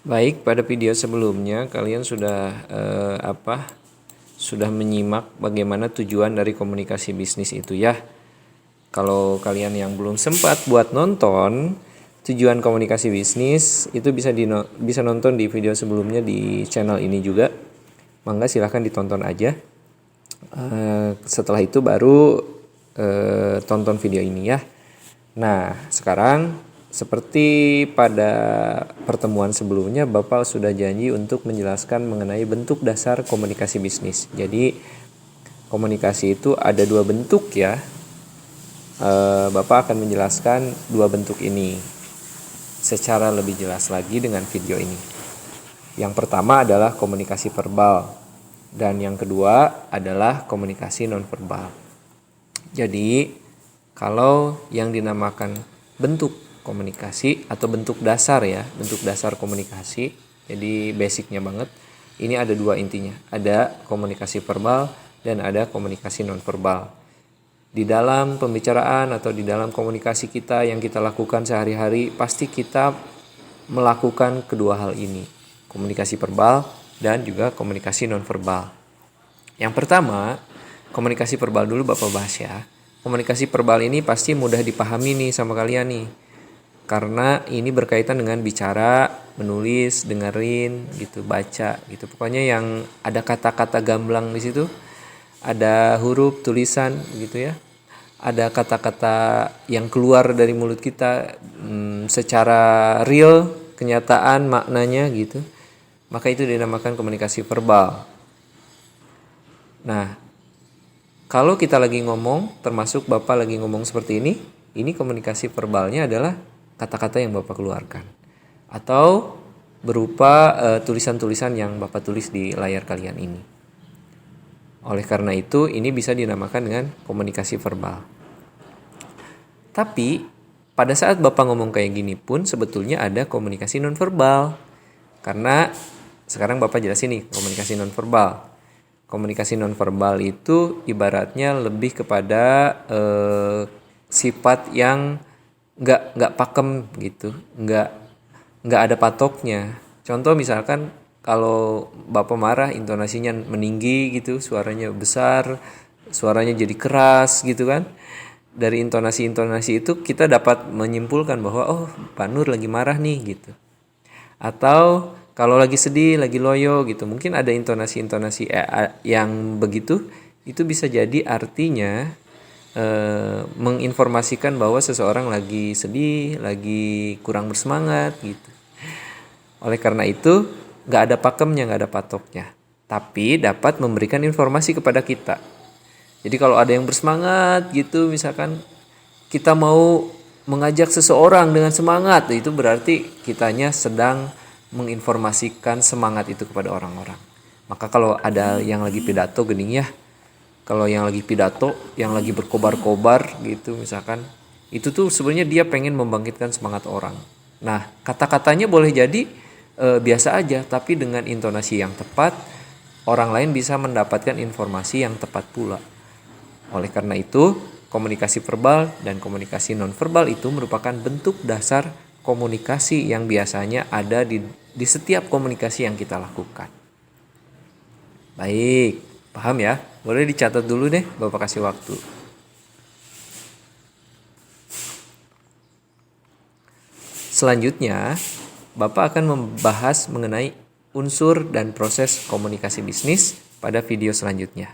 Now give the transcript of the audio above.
Baik, pada video sebelumnya kalian sudah menyimak bagaimana tujuan dari komunikasi bisnis itu ya. Kalau kalian yang belum sempat buat nonton tujuan komunikasi bisnis itu bisa nonton di video sebelumnya di channel ini juga. Mangga silahkan ditonton aja. Setelah itu baru tonton video ini ya. Nah, sekarang seperti pada pertemuan sebelumnya, Bapak sudah janji untuk menjelaskan mengenai bentuk dasar komunikasi bisnis. Jadi, komunikasi itu ada dua bentuk ya. Bapak akan menjelaskan dua bentuk ini secara lebih jelas lagi dengan video ini. Yang pertama adalah komunikasi verbal dan yang kedua adalah komunikasi nonverbal. Jadi, kalau yang dinamakan bentuk komunikasi atau bentuk dasar ya, bentuk dasar komunikasi, jadi basicnya banget, ini ada dua intinya, ada komunikasi verbal dan ada komunikasi nonverbal. Di dalam pembicaraan atau di dalam komunikasi kita yang kita lakukan sehari-hari, pasti kita melakukan kedua hal ini, komunikasi verbal dan juga komunikasi nonverbal. Yang pertama, komunikasi verbal dulu Bapak bahas ya. Komunikasi verbal ini pasti mudah dipahami nih sama kalian nih. Karena ini berkaitan dengan bicara, menulis, dengerin gitu, baca gitu. Pokoknya yang ada kata-kata gamblang di situ, ada huruf, tulisan gitu ya. Ada kata-kata yang keluar dari mulut kita secara real, kenyataan maknanya gitu. Maka itu dinamakan komunikasi verbal. Nah, kalau kita lagi ngomong, termasuk Bapak lagi ngomong seperti ini komunikasi verbalnya adalah kata-kata yang Bapak keluarkan. Atau berupa tulisan-tulisan yang Bapak tulis di layar kalian ini. Oleh karena itu, ini bisa dinamakan dengan komunikasi verbal. Tapi, pada saat Bapak ngomong kayak gini pun sebetulnya ada komunikasi nonverbal. Karena sekarang Bapak jelasin nih komunikasi nonverbal. Komunikasi nonverbal itu ibaratnya lebih kepada sifat yang nggak pakem gitu, nggak ada patoknya. Contoh misalkan kalau Bapak marah intonasinya meninggi gitu, suaranya besar, suaranya jadi keras gitu kan. Dari intonasi-intonasi itu kita dapat menyimpulkan bahwa oh Pak Nur lagi marah nih gitu. Atau kalau lagi sedih, lagi loyo gitu, mungkin ada intonasi-intonasi yang begitu, itu bisa jadi artinya menginformasikan bahwa seseorang lagi sedih, lagi kurang bersemangat gitu. Oleh karena itu, gak ada pakemnya, gak ada patoknya. Tapi dapat memberikan informasi kepada kita. Jadi kalau ada yang bersemangat gitu, misalkan kita mau mengajak seseorang dengan semangat, itu berarti kitanya sedang menginformasikan semangat itu kepada orang-orang. Maka kalau ada yang lagi pidato gening ya, kalau yang lagi pidato, yang lagi berkobar-kobar gitu misalkan, itu tuh sebenarnya dia pengen membangkitkan semangat orang. Nah, kata-katanya boleh jadi biasa aja, tapi dengan intonasi yang tepat, orang lain bisa mendapatkan informasi yang tepat pula. Oleh karena itu, komunikasi verbal dan komunikasi nonverbal itu merupakan bentuk dasar komunikasi yang biasanya ada di setiap komunikasi yang kita lakukan. Baik, paham ya? Boleh dicatat dulu deh, Bapak kasih waktu. Selanjutnya, Bapak akan membahas mengenai unsur dan proses komunikasi bisnis pada video selanjutnya.